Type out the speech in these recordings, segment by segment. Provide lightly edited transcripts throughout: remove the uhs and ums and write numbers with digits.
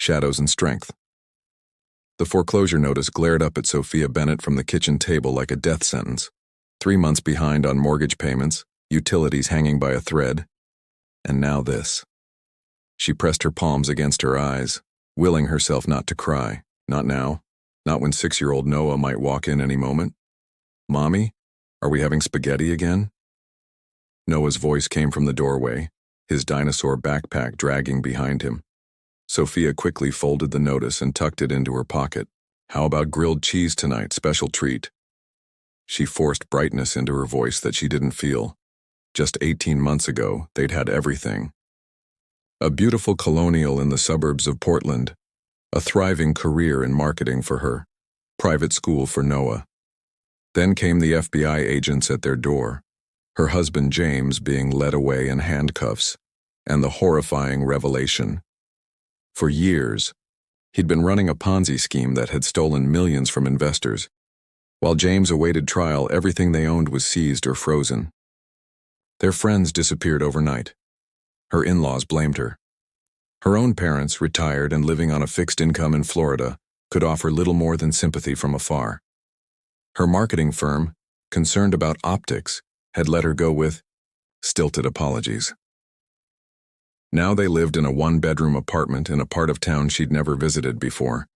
shadows and strength. The foreclosure notice glared up at Sophia Bennett from the kitchen table like a death sentence. 3 months behind on mortgage payments, utilities hanging by a thread, and now this. She pressed her palms against her eyes, willing herself not to cry. Not now. Not when 6-year-old Noah might walk in any moment. "Mommy, are we having spaghetti again?" Noah's voice came from the doorway, his dinosaur backpack dragging behind him. Sophia quickly folded the notice and tucked it into her pocket. "How about grilled cheese tonight, special treat?" She forced brightness into her voice that she didn't feel. Just 18 months ago, they'd had everything. A beautiful colonial in the suburbs of Portland, a thriving career in marketing for her, private school for Noah. Then came the FBI agents at their door, her husband James being led away in handcuffs, and the horrifying revelation. For years, he'd been running a Ponzi scheme that had stolen millions from investors. While James awaited trial, everything they owned was seized or frozen. Their friends disappeared overnight. Her in-laws blamed her. Her own parents, retired and living on a fixed income in Florida, could offer little more than sympathy from afar. Her marketing firm, concerned about optics, had let her go with stilted apologies. Now they lived in a 1-bedroom apartment in a part of town she'd never visited before.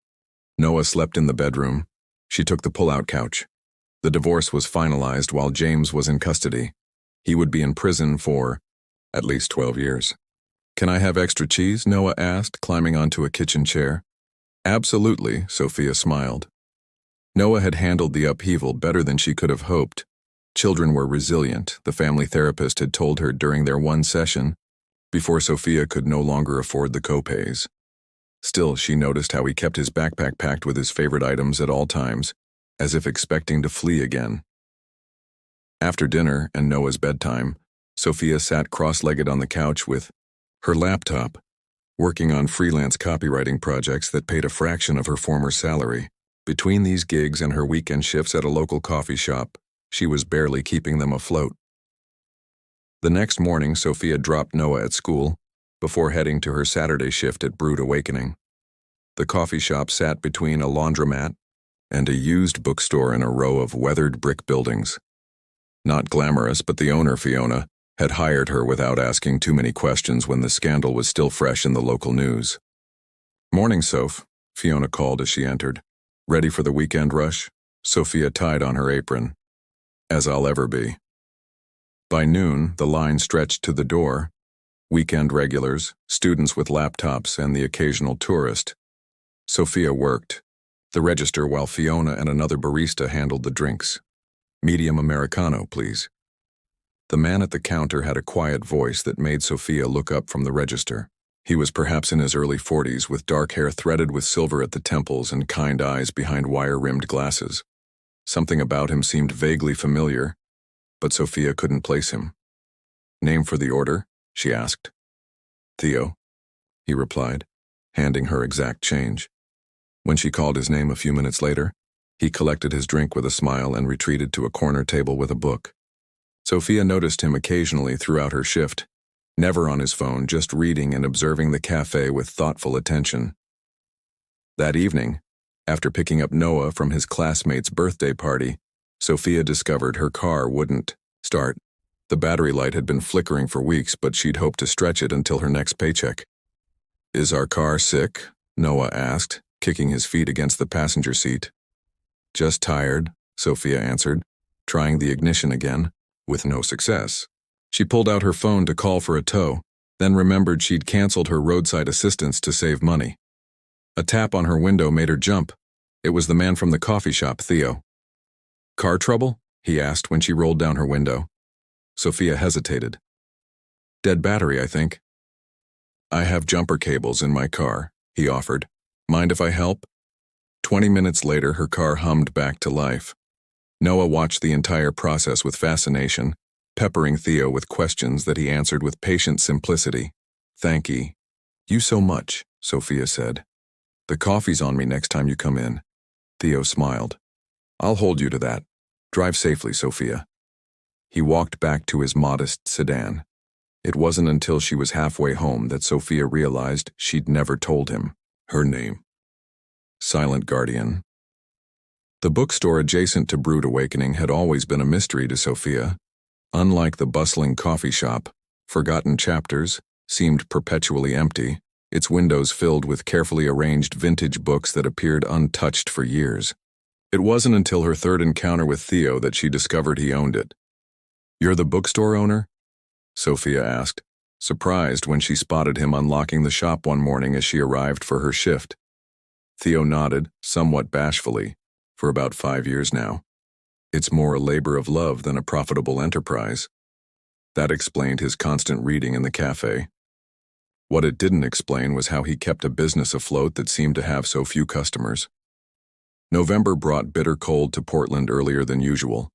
Noah slept in the bedroom. She took the pull-out couch. The divorce was finalized while James was in custody. He would be in prison for at least 12 years. "Can I have extra cheese?" Noah asked, climbing onto a kitchen chair. "Absolutely," Sophia smiled. Noah had handled the upheaval better than she could have hoped. Children were resilient, the family therapist had told her during their one session, before Sophia could no longer afford the co-pays. Still, she noticed how he kept his backpack packed with his favorite items at all times, as if expecting to flee again. After dinner and Noah's bedtime, Sophia sat cross-legged on the couch with her laptop, working on freelance copywriting projects that paid a fraction of her former salary. Between these gigs and her weekend shifts at a local coffee shop, she was barely keeping them afloat. The next morning, Sophia dropped Noah at school before heading to her Saturday shift at Brood Awakening. The coffee shop sat between a laundromat and a used bookstore in a row of weathered brick buildings. Not glamorous, but the owner, Fiona, had hired her without asking too many questions when the scandal was still fresh in the local news. "Morning, Soph," Fiona called as she entered. "Ready for the weekend rush?" Sophia tied on her apron. "As I'll ever be." By noon, the line stretched to the door. Weekend regulars, students with laptops, and the occasional tourist. Sophia worked the register while Fiona and another barista handled the drinks. "Medium Americano, please." The man at the counter had a quiet voice that made Sophia look up from the register. He was perhaps in his early 40s, with dark hair threaded with silver at the temples and kind eyes behind wire-rimmed glasses. Something about him seemed vaguely familiar, but Sophia couldn't place him. "Name for the order?" she asked. "Theo," he replied, handing her exact change. When she called his name a few minutes later, he collected his drink with a smile and retreated to a corner table with a book. Sophia noticed him occasionally throughout her shift, never on his phone, just reading and observing the cafe with thoughtful attention. That evening, after picking up Noah from his classmate's birthday party, Sophia discovered her car wouldn't start. The battery light had been flickering for weeks, but she'd hoped to stretch it until her next paycheck. "Is our car sick?" Noah asked, kicking his feet against the passenger seat. "Just tired," Sophia answered, trying the ignition again, with no success. She pulled out her phone to call for a tow, then remembered she'd canceled her roadside assistance to save money. A tap on her window made her jump. It was the man from the coffee shop, Theo. "Car trouble?" he asked when she rolled down her window. Sophia hesitated. "Dead battery, I think." "I have jumper cables in my car," he offered. "Mind if I help?" 20 minutes later, her car hummed back to life. Noah watched the entire process with fascination, peppering Theo with questions that he answered with patient simplicity. "Thank you so much," Sophia said. "The coffee's on me next time you come in." Theo smiled. "I'll hold you to that. Drive safely, Sophia." He walked back to his modest sedan. It wasn't until she was halfway home that Sophia realized she'd never told him. Her name. Silent Guardian. The bookstore adjacent to Brood Awakening had always been a mystery to Sophia. Unlike the bustling coffee shop, Forgotten Chapters seemed perpetually empty, its windows filled with carefully arranged vintage books that appeared untouched for years. It wasn't until her third encounter with Theo that she discovered he owned it. "You're the bookstore owner?" Sophia asked, surprised when she spotted him unlocking the shop one morning as she arrived for her shift. Theo nodded, somewhat bashfully. "For about 5 years now. It's more a labor of love than a profitable enterprise." That explained his constant reading in the cafe. What it didn't explain was how he kept a business afloat that seemed to have so few customers. November brought bitter cold to Portland earlier than usual.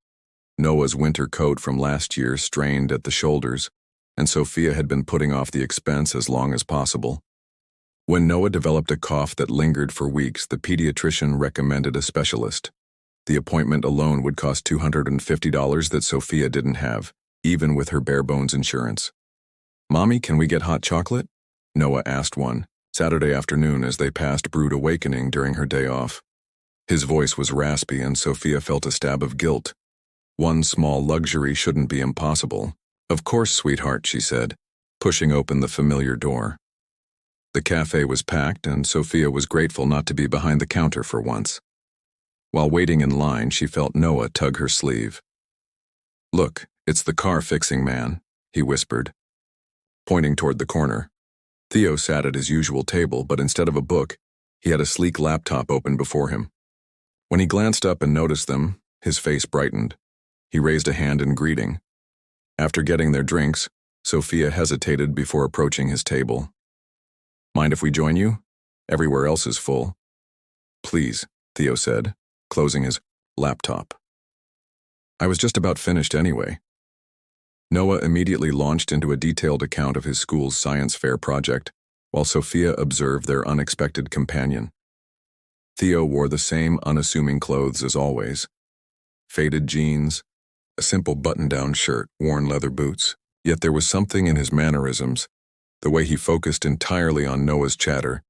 Noah's winter coat from last year strained at the shoulders, and Sophia had been putting off the expense as long as possible. When Noah developed a cough that lingered for weeks, the pediatrician recommended a specialist. The appointment alone would cost $250 that Sophia didn't have, even with her bare-bones insurance. "Mommy, can we get hot chocolate?" Noah asked one Saturday afternoon as they passed Brood Awakening during her day off. His voice was raspy and Sophia felt a stab of guilt. One small luxury shouldn't be impossible. "Of course, sweetheart," she said, pushing open the familiar door. The cafe was packed and Sophia was grateful not to be behind the counter for once. While waiting in line, she felt Noah tug her sleeve. "Look, it's the car-fixing man," he whispered, pointing toward the corner. Theo sat at his usual table, but instead of a book, he had a sleek laptop open before him. When he glanced up and noticed them, his face brightened. He raised a hand in greeting. After getting their drinks, Sophia hesitated before approaching his table. "Mind if we join you? Everywhere else is full." "Please," Theo said, closing his laptop. "I was just about finished anyway." Noah immediately launched into a detailed account of his school's science fair project, while Sophia observed their unexpected companion. Theo wore the same unassuming clothes as always. Faded jeans, a simple button-down shirt, worn leather boots. Yet there was something in his mannerisms, the way he focused entirely on Noah's chatter,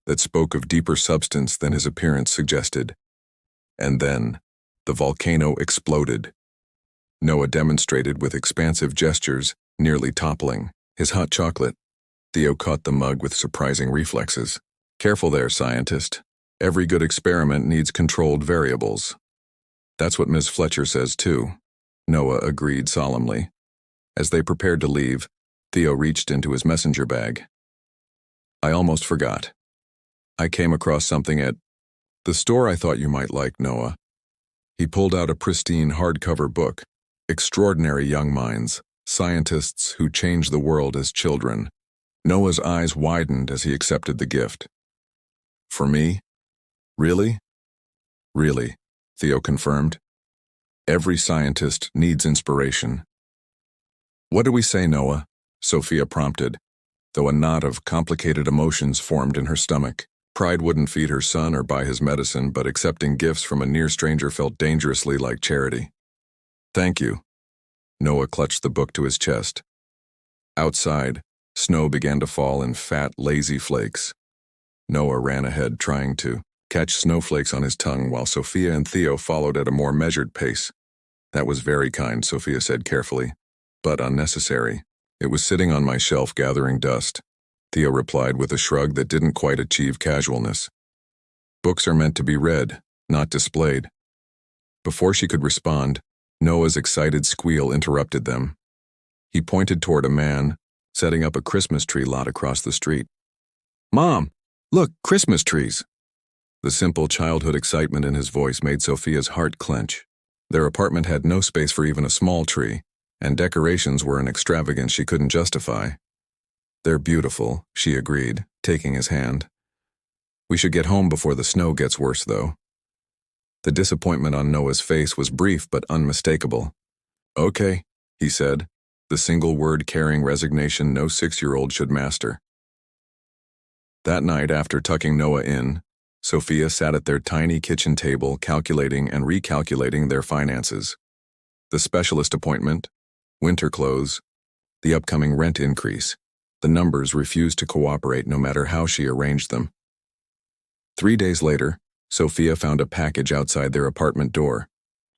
that spoke of deeper substance than his appearance suggested. And then, the volcano exploded. Noah demonstrated with expansive gestures, nearly toppling his hot chocolate. Theo caught the mug with surprising reflexes. "Careful there, scientist. Every good experiment needs controlled variables." "That's what Ms. Fletcher says too," Noah agreed solemnly. As they prepared to leave, Theo reached into his messenger bag. "I almost forgot. I came across something at the store I thought you might like, Noah." He pulled out a pristine hardcover book, Extraordinary Young Minds, Scientists Who Changed the World as Children. Noah's eyes widened as he accepted the gift. "For me? Really?" "Really," Theo confirmed. "Every scientist needs inspiration." "What do we say, Noah?" Sophia prompted, though a knot of complicated emotions formed in her stomach. Pride wouldn't feed her son or buy his medicine, but accepting gifts from a near stranger felt dangerously like charity. "Thank you." Noah clutched the book to his chest. Outside, snow began to fall in fat, lazy flakes. Noah ran ahead, trying to catch snowflakes on his tongue, while Sophia and Theo followed at a more measured pace. "That was very kind," Sophia said carefully, "but unnecessary. It was sitting on my shelf gathering dust." Theo replied with a shrug that didn't quite achieve casualness. "Books are meant to be read, not displayed." Before she could respond, Noah's excited squeal interrupted them. He pointed toward a man setting up a Christmas tree lot across the street. "Mom, look, Christmas trees!" The simple childhood excitement in his voice made Sophia's heart clench. Their apartment had no space for even a small tree, and decorations were an extravagance she couldn't justify. "They're beautiful," she agreed, taking his hand. "We should get home before the snow gets worse, though." The disappointment on Noah's face was brief but unmistakable. "Okay," he said, the single word carrying resignation no 6-year-old should master. That night, after tucking Noah in, Sophia sat at their tiny kitchen table calculating and recalculating their finances. The specialist appointment, winter clothes, the upcoming rent increase. The numbers refused to cooperate no matter how she arranged them. 3 days later, Sophia found a package outside their apartment door.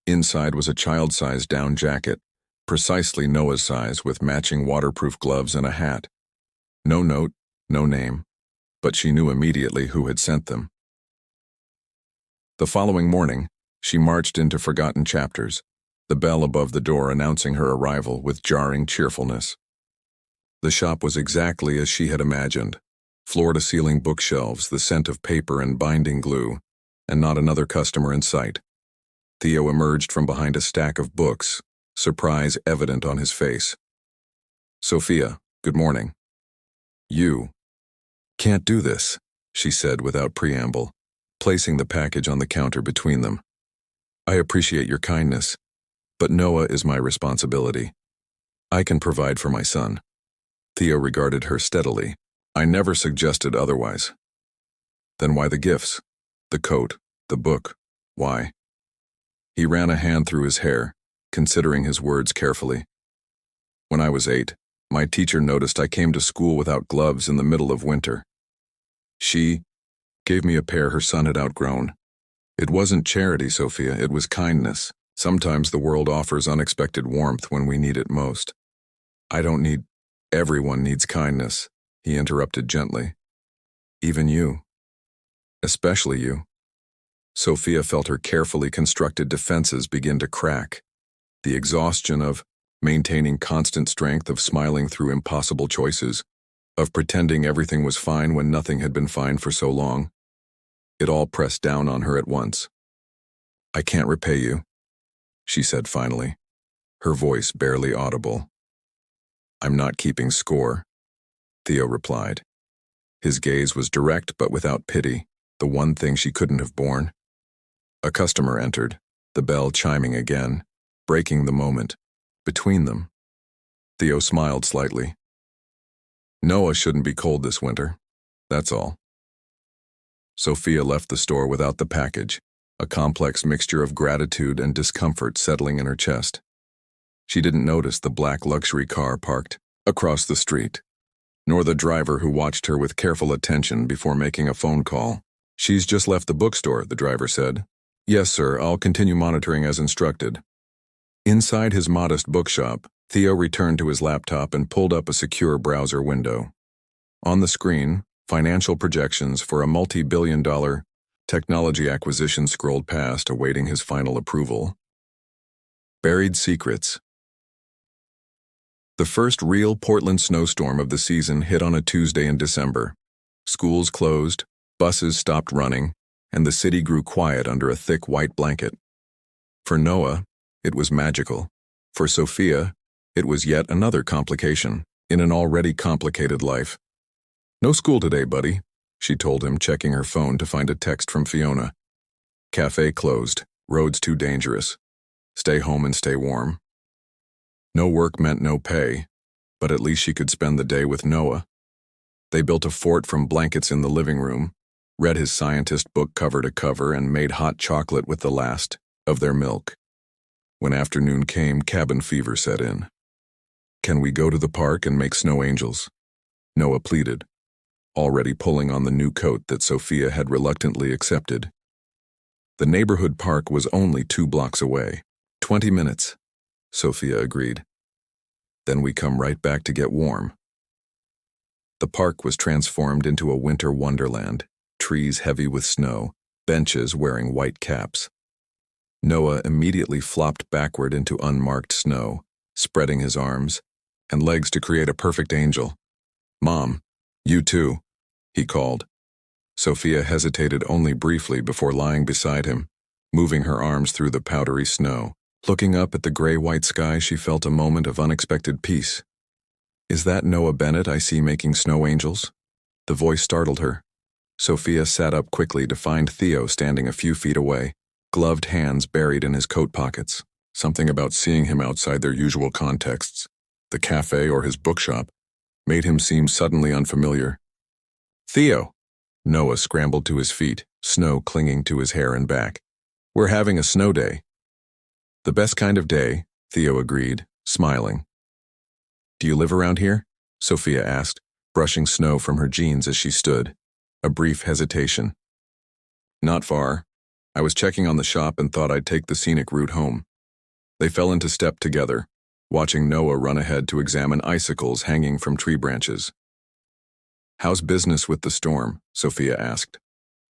Inside was a child-sized down jacket, precisely Noah's size with matching waterproof gloves and a hat. No note, no name, but she knew immediately who had sent them. The following morning, she marched into Forgotten Chapters, the bell above the door announcing her arrival with jarring cheerfulness. The shop was exactly as she had imagined. Floor-to-ceiling bookshelves, the scent of paper and binding glue, and not another customer in sight. Theo emerged from behind a stack of books, surprise evident on his face. "Sophia, good morning." "You can't do this," she said without preamble, placing the package on the counter between them. "I appreciate your kindness, but Noah is my responsibility. I can provide for my son." Theo regarded her steadily. "I never suggested otherwise." "Then why the gifts? The coat, the book, why?" He ran a hand through his hair, considering his words carefully. "When I was 8, my teacher noticed I came to school without gloves in the middle of winter. She gave me a pair her son had outgrown. It wasn't charity, Sophia, it was kindness. Sometimes the world offers unexpected warmth when we need it most." Everyone needs kindness," he interrupted gently. "Even you. Especially you." Sophia felt her carefully constructed defenses begin to crack. The exhaustion of maintaining constant strength, of smiling through impossible choices, of pretending everything was fine when nothing had been fine for so long. It all pressed down on her at once. "I can't repay you," she said finally, her voice barely audible. "I'm not keeping score," Theo replied. His gaze was direct but without pity, the one thing she couldn't have borne. A customer entered, the bell chiming again, breaking the moment. Between them. Theo smiled slightly. "Noah shouldn't be cold this winter, that's all." Sophia left the store without the package, a complex mixture of gratitude and discomfort settling in her chest. She didn't notice the black luxury car parked across the street, nor the driver who watched her with careful attention before making a phone call. "She's just left the bookstore," the driver said. "Yes, sir, I'll continue monitoring as instructed." Inside his modest bookshop, Theo returned to his laptop and pulled up a secure browser window. On the screen, financial projections for a multi-billion-dollar technology acquisition scrolled past, awaiting his final approval. Buried secrets. The first real Portland snowstorm of the season hit on a Tuesday in December. Schools closed, buses stopped running, and the city grew quiet under a thick white blanket. For Noah, it was magical. For Sophia, it was yet another complication in an already complicated life. "No school today, buddy," she told him, checking her phone to find a text from Fiona. "Cafe closed. Roads too dangerous. Stay home and stay warm." No work meant no pay, but at least she could spend the day with Noah. They built a fort from blankets in the living room, read his scientist book cover to cover, and made hot chocolate with the last of their milk. When afternoon came, cabin fever set in. "Can we go to the park and make snow angels?" Noah pleaded, already pulling on the new coat that Sophia had reluctantly accepted. The neighborhood park was only 2 blocks away. 20 minutes, Sophia agreed. "Then we come right back to get warm." The park was transformed into a winter wonderland, trees heavy with snow, benches wearing white caps. Noah immediately flopped backward into unmarked snow, spreading his arms and legs to create a perfect angel. "Mom, you too," he called. Sophia hesitated only briefly before lying beside him, moving her arms through the powdery snow. Looking up at the gray-white sky, she felt a moment of unexpected peace. "Is that Noah Bennett I see making snow angels?" The voice startled her. Sophia sat up quickly to find Theo standing a few feet away, gloved hands buried in his coat pockets. Something about seeing him outside their usual contexts, the cafe or his bookshop, made him seem suddenly unfamiliar. "Theo!" Noah scrambled to his feet, snow clinging to his hair and back. "We're having a snow day." "The best kind of day," Theo agreed, smiling. "Do you live around here?" Sophia asked, brushing snow from her jeans as she stood. A brief hesitation. Not far. I was checking on the shop and thought I'd take the scenic route home. They fell into step together, watching Noah run ahead to examine icicles hanging from tree branches. "How's business with the storm?" Sophia asked.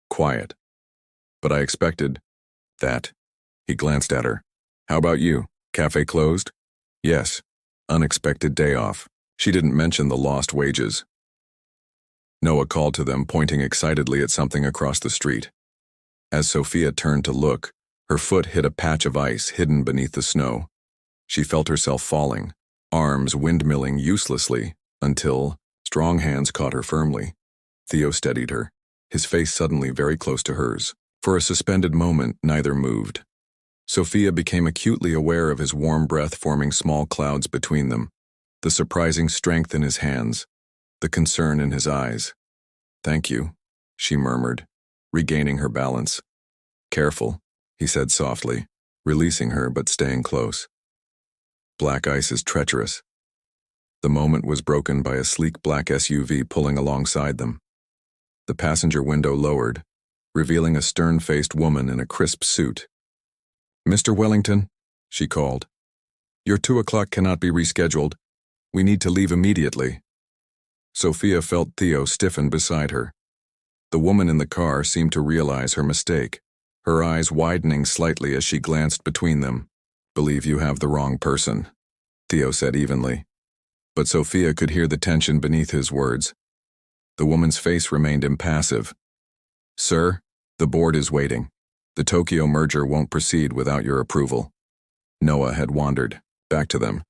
"Quiet. But I expected that." He glanced at her. "How about you? Cafe closed?" "Yes. Unexpected day off." She didn't mention the lost wages. Noah called to them, pointing excitedly at something across the street. As Sophia turned to look, her foot hit a patch of ice hidden beneath the snow. She felt herself falling, arms windmilling uselessly, until strong hands caught her firmly. Theo steadied her, his face suddenly very close to hers. For a suspended moment, neither moved. Sophia became acutely aware of his warm breath forming small clouds between them, the surprising strength in his hands, the concern in his eyes. "Thank you," she murmured, regaining her balance. "Careful," he said softly, releasing her but staying close. Black ice is treacherous. The moment was broken by a sleek black SUV pulling alongside them. The passenger window lowered, revealing a stern-faced woman in a crisp suit. "Mr. Wellington," she called. "Your 2 o'clock cannot be rescheduled. We need to leave immediately." Sophia felt Theo stiffen beside her. The woman in the car seemed to realize her mistake, her eyes widening slightly as she glanced between them. "Believe you have the wrong person," Theo said evenly. But Sophia could hear the tension beneath his words. The woman's face remained impassive. "Sir, the board is waiting. The Tokyo merger won't proceed without your approval." Noah had wandered back to them,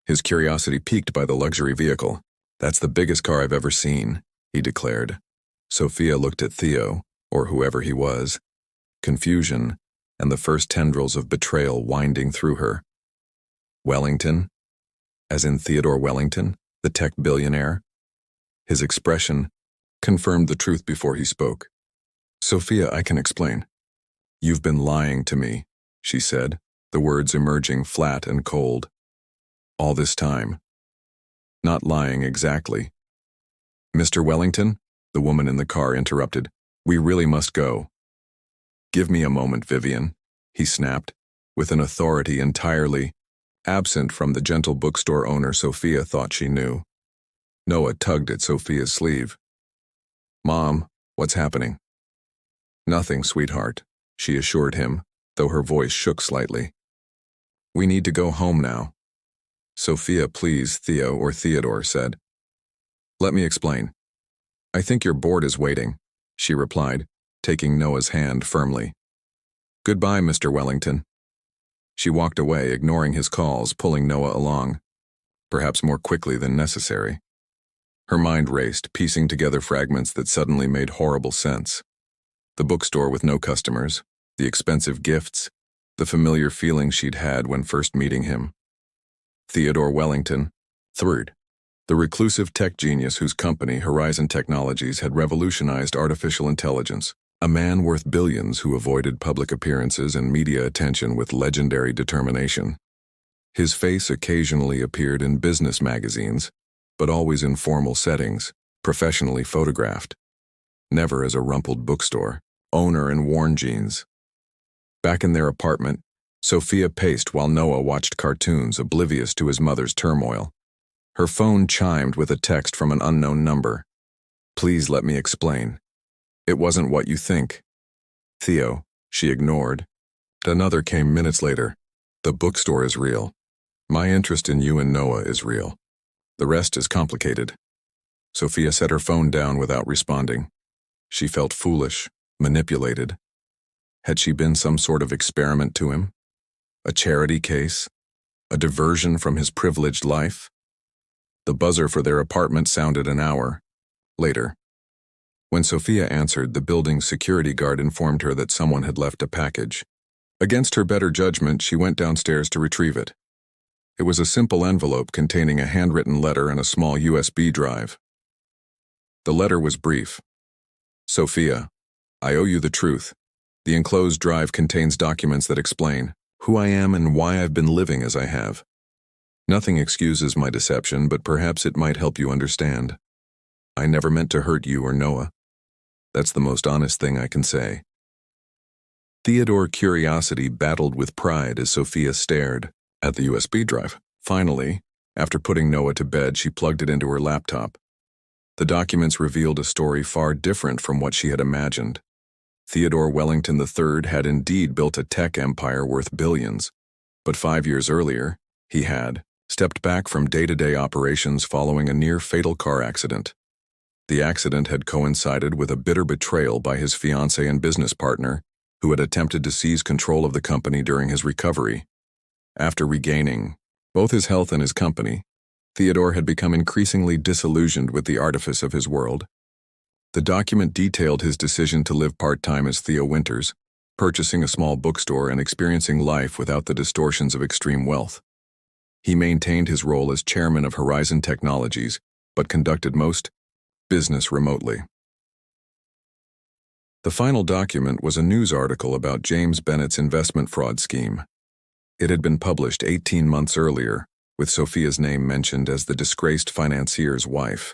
his curiosity piqued by the luxury vehicle. "That's the biggest car I've ever seen," he declared. Sophia looked at Theo, or whoever he was, confusion and the first tendrils of betrayal winding through her. "Wellington? As in Theodore Wellington, the tech billionaire?" His expression confirmed the truth before he spoke. "Sophia, I can explain." "You've been lying to me," she said, the words emerging flat and cold. "All this time." "Not lying exactly." "Mr. Wellington," the woman in the car interrupted, "we really must go." "Give me a moment, Vivian," he snapped, with an authority entirely absent from the gentle bookstore owner Sophia thought she knew. Noah tugged at Sophia's sleeve. "Mom, what's happening?" "Nothing, sweetheart," she assured him, though her voice shook slightly. "We need to go home now." "Sophia, please," Theo or Theodore said. "Let me explain. I think your board is waiting," she replied, taking Noah's hand firmly. "Goodbye, Mr. Wellington." She walked away, ignoring his calls, pulling Noah along, perhaps more quickly than necessary. Her mind raced, piecing together fragments that suddenly made horrible sense. The bookstore with no customers, the expensive gifts, the familiar feeling she'd had when first meeting him. Theodore Wellington, third, the reclusive tech genius whose company, Horizon Technologies, had revolutionized artificial intelligence, a man worth billions who avoided public appearances and media attention with legendary determination. His face occasionally appeared in business magazines, but always in formal settings, professionally photographed. Never as a rumpled bookstore owner in worn jeans. Back in their apartment, Sophia paced while Noah watched cartoons, oblivious to his mother's turmoil. Her phone chimed with a text from an unknown number. "Please let me explain. It wasn't what you think." "Theo," she ignored. Another came minutes later. "The bookstore is real. My interest in you and Noah is real. The rest is complicated." Sophia set her phone down without responding. She felt foolish, manipulated. Had she been some sort of experiment to him? A charity case? A diversion from his privileged life? The buzzer for their apartment sounded an hour later. When Sophia answered, the building's security guard informed her that someone had left a package. Against her better judgment, she went downstairs to retrieve it. It was a simple envelope containing a handwritten letter and a small USB drive. The letter was brief. "Sophia, I owe you the truth. The enclosed drive contains documents that explain who I am and why I've been living as I have. Nothing excuses my deception, but perhaps it might help you understand. I never meant to hurt you or Noah. That's the most honest thing I can say. Theodore's curiosity battled with pride as Sophia stared at the USB drive. Finally, after putting Noah to bed, she plugged it into her laptop. The documents revealed a story far different from what she had imagined. Theodore Wellington III had indeed built a tech empire worth billions, but 5 years earlier, he had stepped back from day-to-day operations following a near-fatal car accident. The accident had coincided with a bitter betrayal by his fiancée and business partner, who had attempted to seize control of the company during his recovery. After regaining both his health and his company, Theodore had become increasingly disillusioned with the artifice of his world. The document detailed his decision to live part-time as Theo Winters, purchasing a small bookstore and experiencing life without the distortions of extreme wealth. He maintained his role as chairman of Horizon Technologies, but conducted most business remotely. The final document was a news article about James Bennett's investment fraud scheme. It had been published 18 months earlier, with Sophia's name mentioned as the disgraced financier's wife.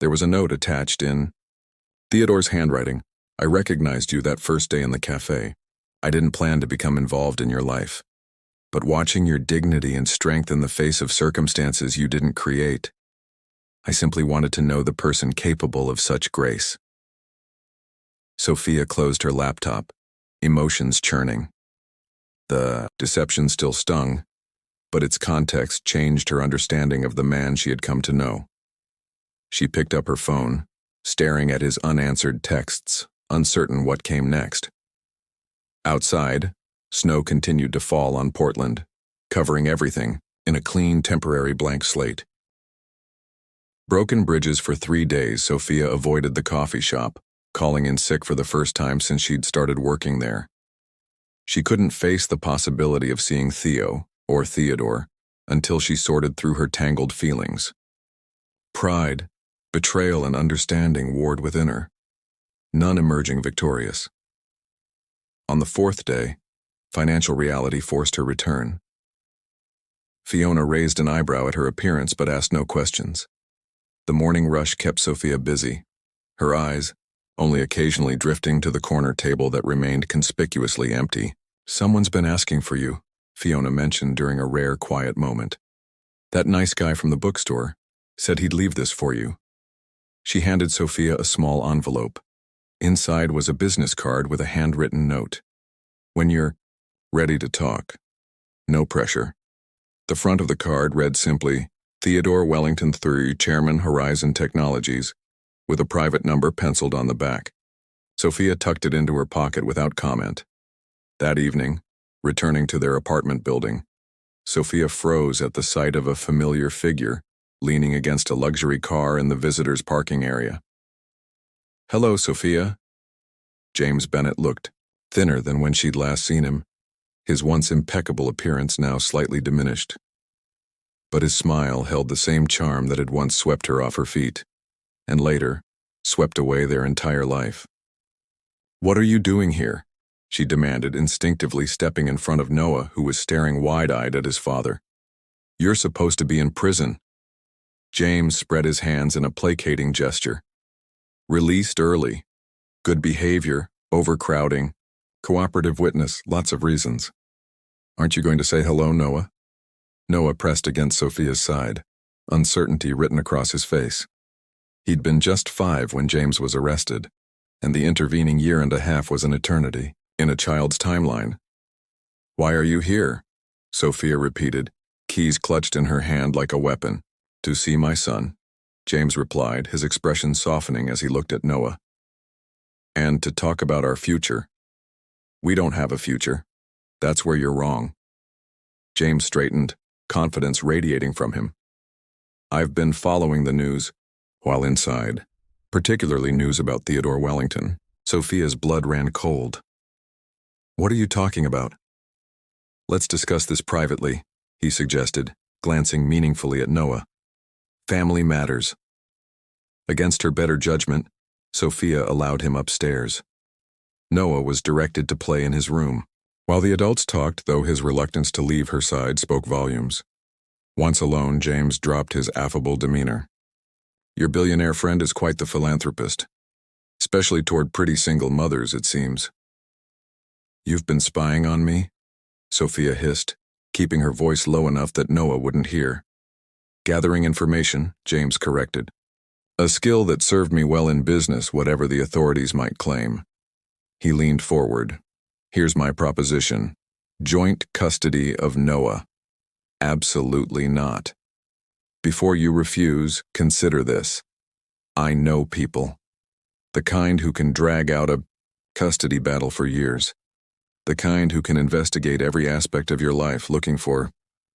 There was a note attached in Theodore's handwriting. I recognized you that first day in the cafe. I didn't plan to become involved in your life. But watching your dignity and strength in the face of circumstances you didn't create, I simply wanted to know the person capable of such grace. Sophia closed her laptop, emotions churning. The deception still stung, but its context changed her understanding of the man she had come to know. She picked up her phone, staring at his unanswered texts, uncertain what came next. Outside, snow continued to fall on Portland, covering everything in a clean, temporary blank slate. Broken bridges for 3 days, Sophia avoided the coffee shop, calling in sick for the first time since she'd started working there. She couldn't face the possibility of seeing Theo, or Theodore, until she sorted through her tangled feelings. Pride, betrayal, and understanding warred within her, none emerging victorious. On the 4th day, financial reality forced her return. Fiona raised an eyebrow at her appearance but asked no questions. The morning rush kept Sophia busy, her eyes only occasionally drifting to the corner table that remained conspicuously empty. Someone's been asking for you, Fiona mentioned during a rare quiet moment. That nice guy from the bookstore said he'd leave this for you. She handed Sophia a small envelope. Inside was a business card with a handwritten note. When you're ready to talk. No pressure. The front of the card read simply, Theodore Wellington III, Chairman, Horizon Technologies, with a private number penciled on the back. Sophia tucked it into her pocket without comment. That evening, returning to their apartment building, Sophia froze at the sight of a familiar figure leaning against a luxury car in the visitors' parking area. Hello, Sophia. James Bennett looked thinner than when she'd last seen him, his once impeccable appearance now slightly diminished. But his smile held the same charm that had once swept her off her feet, and later, swept away their entire life. What are you doing here? She demanded, instinctively stepping in front of Noah, who was staring wide-eyed at his father. You're supposed to be in prison. James spread his hands in a placating gesture. Released early. Good behavior, overcrowding, cooperative witness, lots of reasons. Aren't you going to say hello, Noah? Noah pressed against Sophia's side, uncertainty written across his face. He'd been just 5 when James was arrested, and the intervening year and a half was an eternity, in a child's timeline. Why are you here? Sophia repeated, keys clutched in her hand like a weapon. To see my son, James replied, his expression softening as he looked at Noah. And to talk about our future. We don't have a future. That's where you're wrong. James straightened, confidence radiating from him. I've been following the news while inside, particularly news about Theodore Wellington. Sophia's blood ran cold. What are you talking about? Let's discuss this privately, he suggested, glancing meaningfully at Noah. Family matters. Against her better judgment, Sophia allowed him upstairs. Noah was directed to play in his room. While the adults talked, though his reluctance to leave her side spoke volumes. Once alone, James dropped his affable demeanor. Your billionaire friend is quite the philanthropist, especially toward pretty single mothers, it seems. You've been spying on me? Sophia hissed, keeping her voice low enough that Noah wouldn't hear. Gathering information, James corrected. A skill that served me well in business, whatever the authorities might claim. He leaned forward. Here's my proposition. Joint custody of Noah. Absolutely not. Before you refuse, consider this. I know people. The kind who can drag out a custody battle for years. The kind who can investigate every aspect of your life looking for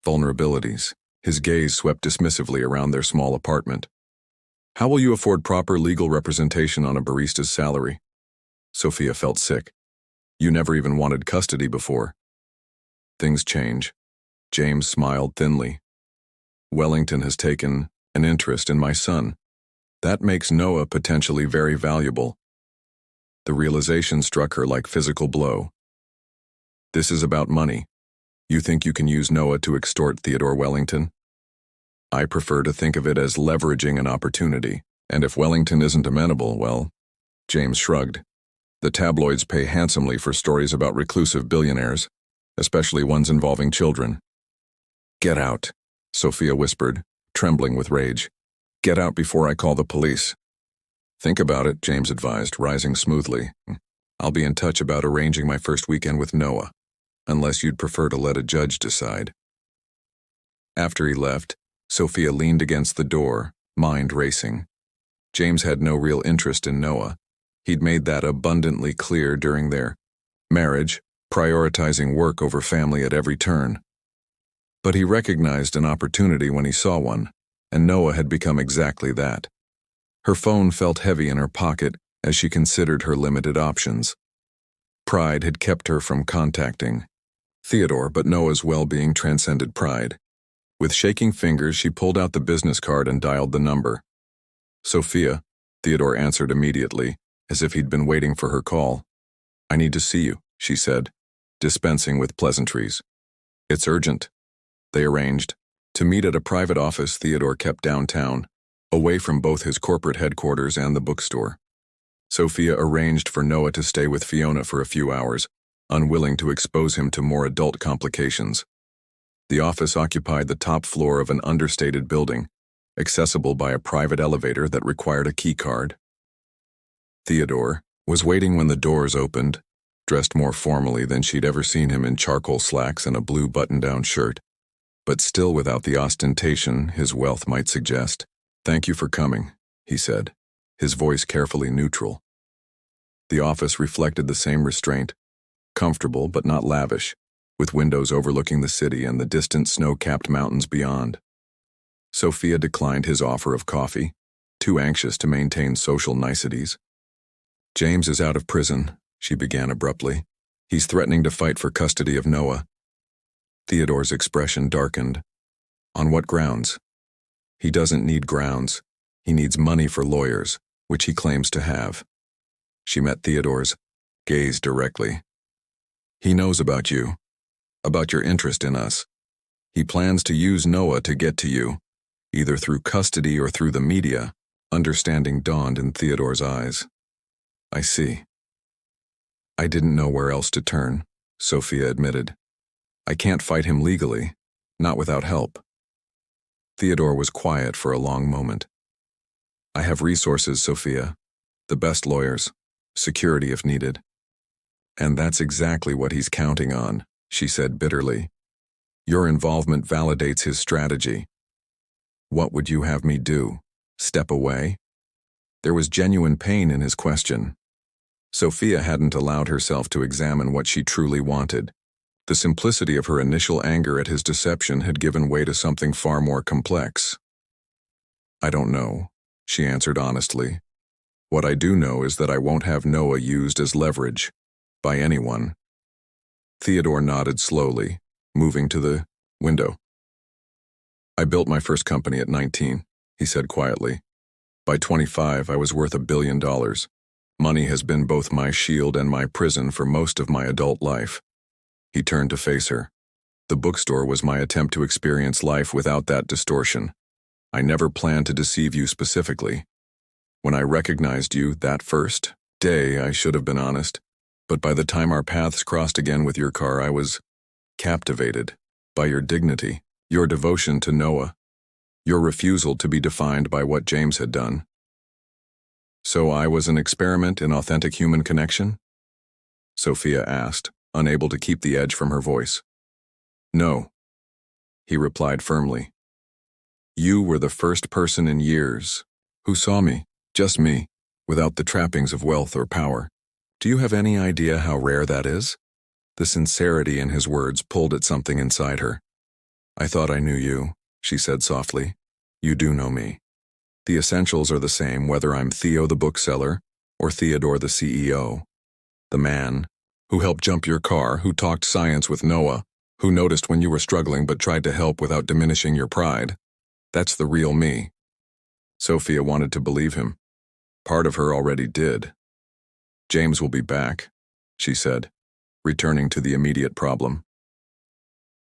vulnerabilities. His gaze swept dismissively around their small apartment. How will you afford proper legal representation on a barista's salary? Sophia felt sick. You never even wanted custody before. Things change. James smiled thinly. Wellington has taken an interest in my son. That makes Noah potentially very valuable. The realization struck her like physical blow. This is about money. You think you can use Noah to extort Theodore Wellington? I prefer to think of it as leveraging an opportunity, and if Wellington isn't amenable, well, James shrugged. The tabloids pay handsomely for stories about reclusive billionaires, especially ones involving children. Get out, Sophia whispered, trembling with rage. Get out before I call the police. Think about it, James advised, rising smoothly. I'll be in touch about arranging my first weekend with Noah, unless you'd prefer to let a judge decide. After he left, Sophia leaned against the door, mind racing. James had no real interest in Noah. He'd made that abundantly clear during their marriage, prioritizing work over family at every turn. But he recognized an opportunity when he saw one, and Noah had become exactly that. Her phone felt heavy in her pocket as she considered her limited options. Pride had kept her from contacting Theodore, but Noah's well-being transcended pride. With shaking fingers, she pulled out the business card and dialed the number. Sophia, Theodore answered immediately, as if he'd been waiting for her call. I need to see you, she said, dispensing with pleasantries. It's urgent. They arranged to meet at a private office Theodore kept downtown, away from both his corporate headquarters and the bookstore. Sophia arranged for Noah to stay with Fiona for a few hours, unwilling to expose him to more adult complications. The office occupied the top floor of an understated building, accessible by a private elevator that required a key card. Theodore was waiting when the doors opened, dressed more formally than she'd ever seen him in charcoal slacks and a blue button-down shirt, but still without the ostentation his wealth might suggest. Thank you for coming, he said, his voice carefully neutral. The office reflected the same restraint, comfortable but not lavish, with windows overlooking the city and the distant snow-capped mountains beyond. Sophia declined his offer of coffee, too anxious to maintain social niceties. James is out of prison, she began abruptly. He's threatening to fight for custody of Noah. Theodore's expression darkened. On what grounds? He doesn't need grounds. He needs money for lawyers, which he claims to have. She met Theodore's gaze directly. He knows about you, about your interest in us. He plans to use Noah to get to you, either through custody or through the media. Understanding dawned in Theodore's eyes. I see. I didn't know where else to turn, Sophia admitted. I can't fight him legally, not without help. Theodore was quiet for a long moment. I have resources, Sophia. The best lawyers. Security if needed. And that's exactly what he's counting on, she said bitterly. Your involvement validates his strategy. What would you have me do? Step away? There was genuine pain in his question. Sophia hadn't allowed herself to examine what she truly wanted. The simplicity of her initial anger at his deception had given way to something far more complex. I don't know, she answered honestly. What I do know is that I won't have Noah used as leverage, by anyone. Theodore nodded slowly, moving to the window. I built my first company at 19, he said quietly. By 25, I was worth $1 billion. Money has been both my shield and my prison for most of my adult life. He turned to face her. The bookstore was my attempt to experience life without that distortion. I never planned to deceive you specifically. When I recognized you that first day, I should have been honest. But by the time our paths crossed again with your car, I was captivated by your dignity, your devotion to Noah, your refusal to be defined by what James had done. So I was an experiment in authentic human connection? Sophia asked, unable to keep the edge from her voice. No, he replied firmly. You were the first person in years who saw me, just me, without the trappings of wealth or power. Do you have any idea how rare that is? The sincerity in his words pulled at something inside her. I thought I knew you, she said softly. You do know me. The essentials are the same whether I'm Theo the bookseller or Theodore the CEO. The man who helped jump your car, who talked science with Noah, who noticed when you were struggling but tried to help without diminishing your pride. That's the real me. Sophia wanted to believe him. Part of her already did. James will be back, she said, returning to the immediate problem.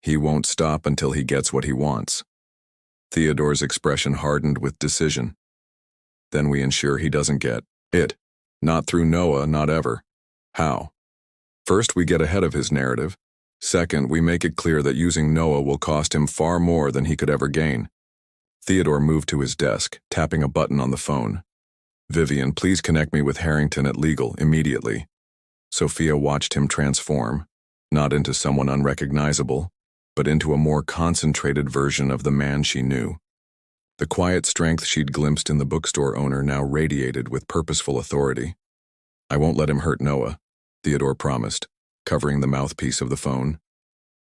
He won't stop until he gets what he wants. Theodore's expression hardened with decision. Then we ensure he doesn't get it. Not through Noah, not ever. How? First, we get ahead of his narrative. Second, we make it clear that using Noah will cost him far more than he could ever gain. Theodore moved to his desk, tapping a button on the phone. Vivian, please connect me with Harrington at Legal immediately. Sophia watched him transform, not into someone unrecognizable, but into a more concentrated version of the man she knew. The quiet strength she'd glimpsed in the bookstore owner now radiated with purposeful authority. I won't let him hurt Noah, Theodore promised, covering the mouthpiece of the phone.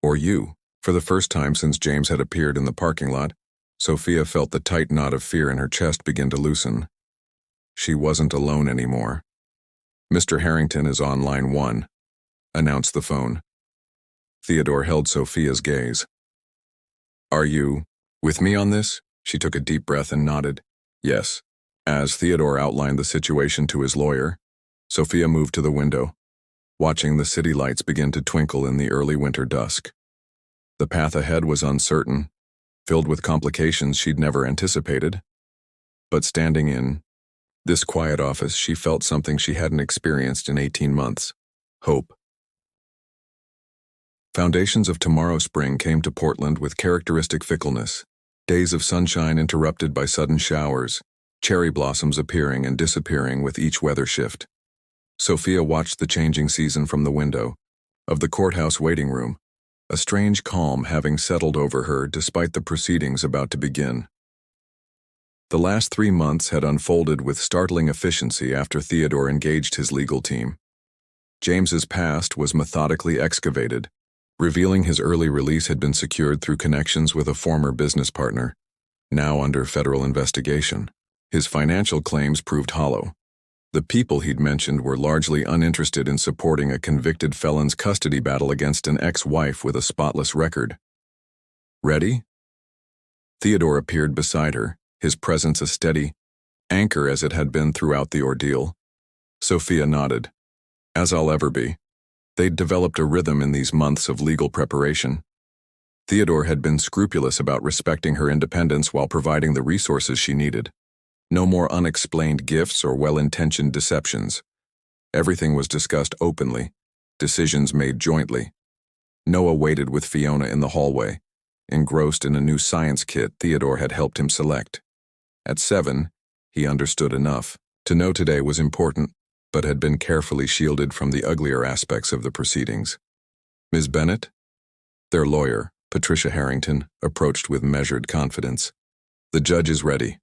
Or you. For the first time since James had appeared in the parking lot, Sophia felt the tight knot of fear in her chest begin to loosen. She wasn't alone anymore. Mr. Harrington is on line 1, announced the phone. Theodore held Sophia's gaze. Are you with me on this? She took a deep breath and nodded. Yes. As Theodore outlined the situation to his lawyer, Sophia moved to the window, watching the city lights begin to twinkle in the early winter dusk. The path ahead was uncertain, filled with complications she'd never anticipated. But standing in this quiet office, she felt something she hadn't experienced in 18 months. Hope. Foundations of tomorrow spring came to Portland with characteristic fickleness. Days of sunshine interrupted by sudden showers, cherry blossoms appearing and disappearing with each weather shift. Sophia watched the changing season from the window of the courthouse waiting room, a strange calm having settled over her despite the proceedings about to begin. The last 3 months had unfolded with startling efficiency after Theodore engaged his legal team. James's past was methodically excavated, revealing his early release had been secured through connections with a former business partner, now under federal investigation. His financial claims proved hollow. The people he'd mentioned were largely uninterested in supporting a convicted felon's custody battle against an ex-wife with a spotless record. Ready? Theodore appeared beside her, his presence a steady anchor as it had been throughout the ordeal. Sophia nodded. As I'll ever be. They'd developed a rhythm in these months of legal preparation. Theodore had been scrupulous about respecting her independence while providing the resources she needed. No more unexplained gifts or well-intentioned deceptions. Everything was discussed openly, decisions made jointly. Noah waited with Fiona in the hallway, engrossed in a new science kit Theodore had helped him select. At 7, he understood enough to know today was important, but had been carefully shielded from the uglier aspects of the proceedings. Ms. Bennett? Their lawyer, Patricia Harrington, approached with measured confidence. The judge is ready.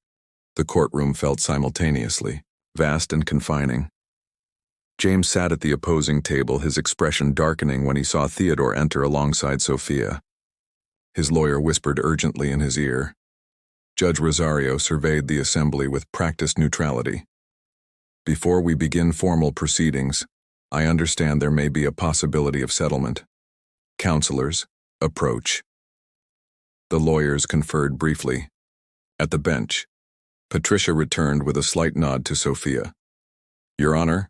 The courtroom felt simultaneously, vast and confining. James sat at the opposing table, his expression darkening when he saw Theodore enter alongside Sophia. His lawyer whispered urgently in his ear. Judge Rosario surveyed the assembly with practiced neutrality. Before we begin formal proceedings, I understand there may be a possibility of settlement. Counselors, approach. The lawyers conferred briefly. At the bench, Patricia returned with a slight nod to Sophia. Your Honor,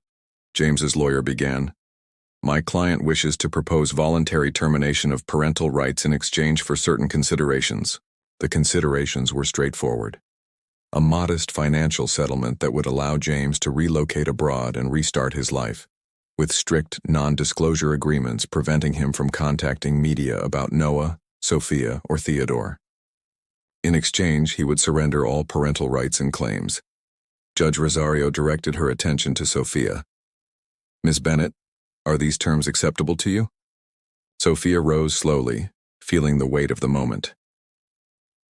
James's lawyer began, my client wishes to propose voluntary termination of parental rights in exchange for certain considerations. The considerations were straightforward. A modest financial settlement that would allow James to relocate abroad and restart his life. with strict non-disclosure agreements preventing him from contacting media about Noah, Sophia, or Theodore. In exchange, he would surrender all parental rights and claims. Judge Rosario directed her attention to Sophia. "Miss Bennett, are these terms acceptable to you?" Sophia rose slowly, feeling the weight of the moment.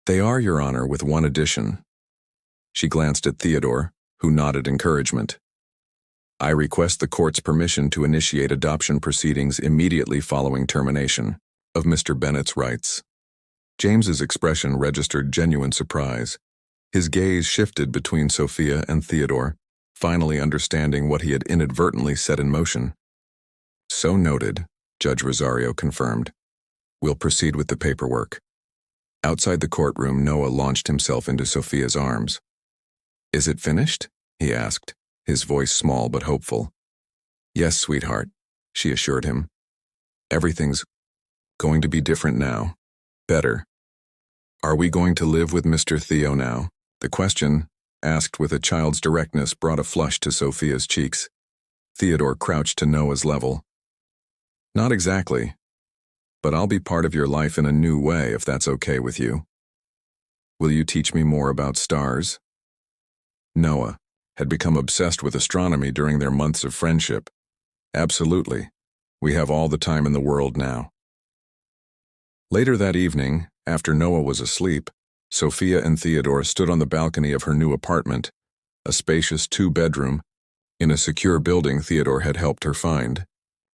"They are, Your Honor, with one addition." She glanced at Theodore, who nodded encouragement. "I request the court's permission to initiate adoption proceedings immediately following termination of Mr. Bennett's rights." James's expression registered genuine surprise. His gaze shifted between Sophia and Theodore, finally understanding what he had inadvertently set in motion. "So noted," Judge Rosario confirmed. "We'll proceed with the paperwork." Outside the courtroom, Noah launched himself into Sophia's arms. "Is it finished?" he asked, his voice small but hopeful. "Yes, sweetheart," she assured him. "Everything's going to be different now. Better. Are we going to live with Mr. Theo now?" The question, asked with a child's directness, brought a flush to Sophia's cheeks. Theodore crouched to Noah's level. "Not exactly, but I'll be part of your life in a new way if that's okay with you. Will you teach me more about stars?" Noah had become obsessed with astronomy during their months of friendship. "Absolutely. We have all the time in the world now." Later that evening, after Noah was asleep, Sophia and Theodore stood on the balcony of her new apartment, a spacious two-bedroom, in a secure building Theodore had helped her find.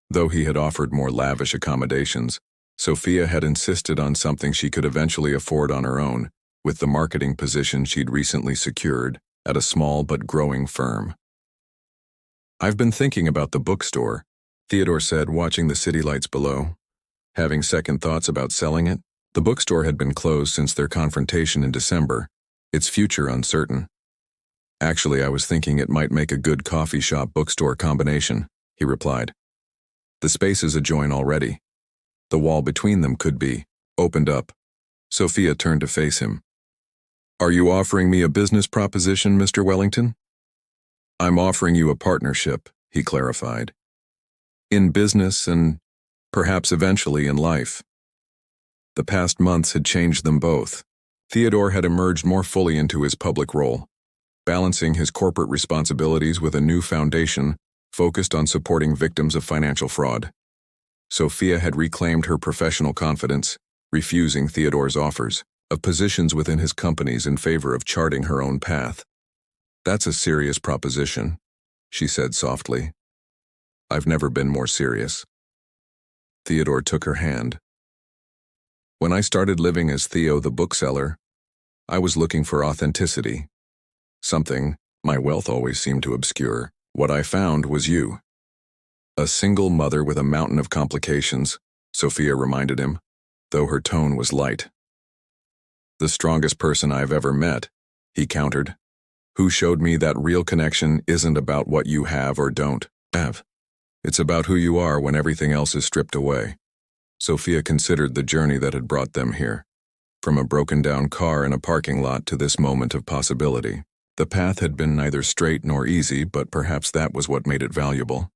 Though he had offered more lavish accommodations, Sophia had insisted on something she could eventually afford on her own, with the marketing position she'd recently secured at a small but growing firm. "I've been thinking about the bookstore," Theodore said, watching the city lights below. Having second thoughts about selling it, the bookstore had been closed since their confrontation in December, its future uncertain. "Actually, I was thinking it might make a good coffee shop bookstore combination," he replied. "The spaces adjoin already. The wall between them could be opened up." Sophia turned to face him. "Are you offering me a business proposition, Mr. Wellington?" "I'm offering you a partnership," he clarified. "In business and perhaps eventually in life." The past months had changed them both. Theodore had emerged more fully into his public role, balancing his corporate responsibilities with a new foundation focused on supporting victims of financial fraud. Sophia had reclaimed her professional confidence, refusing Theodore's offers of positions within his companies in favor of charting her own path. "That's a serious proposition," she said softly. "I've never been more serious." Theodore took her hand. "When I started living as Theo the bookseller, I was looking for authenticity. Something my wealth always seemed to obscure. What I found was you." "A single mother with a mountain of complications," Sophia reminded him, though her tone was light. "The strongest person I've ever met," he countered, "who showed me that real connection isn't about what you have or don't have. It's about who you are when everything else is stripped away." Sophia considered the journey that had brought them here. From a broken-down car in a parking lot to this moment of possibility. The path had been neither straight nor easy, but perhaps that was what made it valuable.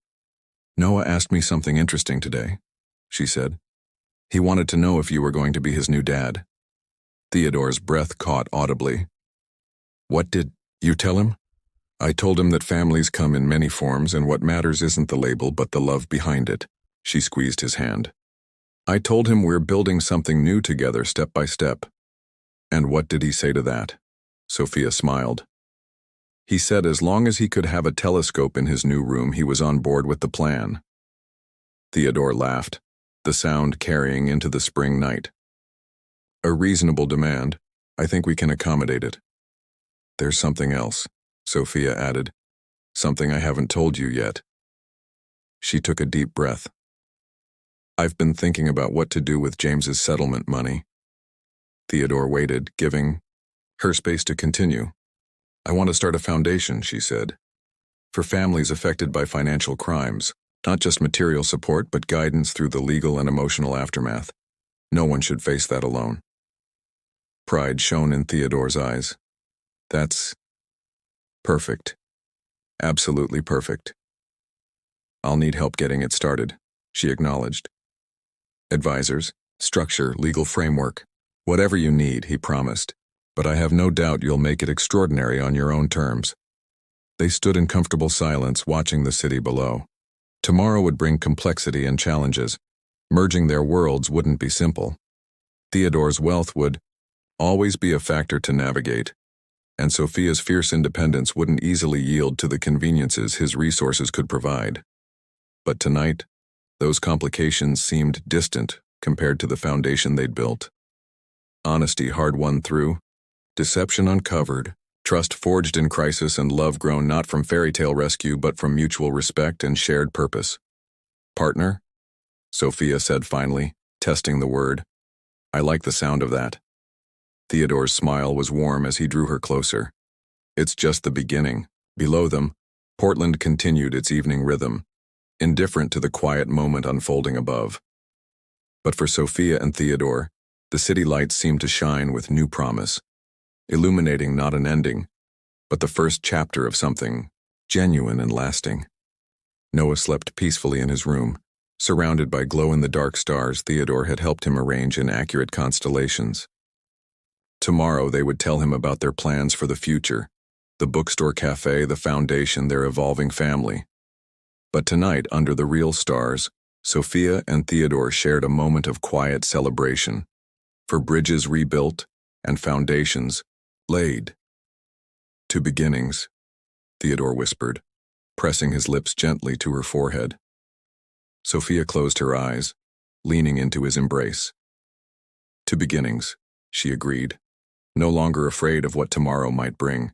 "Noah asked me something interesting today," she said. "He wanted to know if you were going to be his new dad." Theodore's breath caught audibly. "What did you tell him?" "I told him that families come in many forms and what matters isn't the label but the love behind it." She squeezed his hand. "I told him we're building something new together step by step." "And what did he say to that?" Sophia smiled. "He said as long as he could have a telescope in his new room, he was on board with the plan." Theodore laughed, the sound carrying into the spring night. "A reasonable demand. I think we can accommodate it." "There's something else," Sophia added. "Something I haven't told you yet." She took a deep breath. "I've been thinking about what to do with James's settlement money." Theodore waited, giving her space to continue. "I want to start a foundation," she said, "for families affected by financial crimes, not just material support but guidance through the legal and emotional aftermath. No one should face that alone." Pride shone in Theodore's eyes. "That's perfect. Absolutely perfect." I'll need help getting it started, she acknowledged. Advisors, structure, legal framework. Whatever you need, he promised. But I have no doubt you'll make it extraordinary on your own terms. They stood in comfortable silence, watching the city below. Tomorrow would bring complexity and challenges. Merging their worlds wouldn't be simple. Theodore's wealth would always be a factor to navigate, and Sophia's fierce independence wouldn't easily yield to the conveniences his resources could provide. But tonight, those complications seemed distant compared to the foundation they'd built. Honesty hard won through, deception uncovered, trust forged in crisis, and love grown not from fairy tale rescue but from mutual respect and shared purpose. Partner? Sophia said finally, testing the word. I like the sound of that. Theodore's smile was warm as he drew her closer. It's just the beginning. Below them, Portland continued its evening rhythm, indifferent to the quiet moment unfolding above. But for Sophia and Theodore, the city lights seemed to shine with new promise, illuminating not an ending, but the first chapter of something genuine and lasting. Noah slept peacefully in his room. Surrounded by glow-in-the-dark stars Theodore had helped him arrange in accurate constellations. Tomorrow they would tell him about their plans for the future, the bookstore cafe, the foundation, their evolving family. But tonight, under the real stars, Sophia and Theodore shared a moment of quiet celebration, for bridges rebuilt and foundations laid. To beginnings, Theodore whispered, pressing his lips gently to her forehead. Sophia closed her eyes, leaning into his embrace. To beginnings, she agreed, no longer afraid of what tomorrow might bring.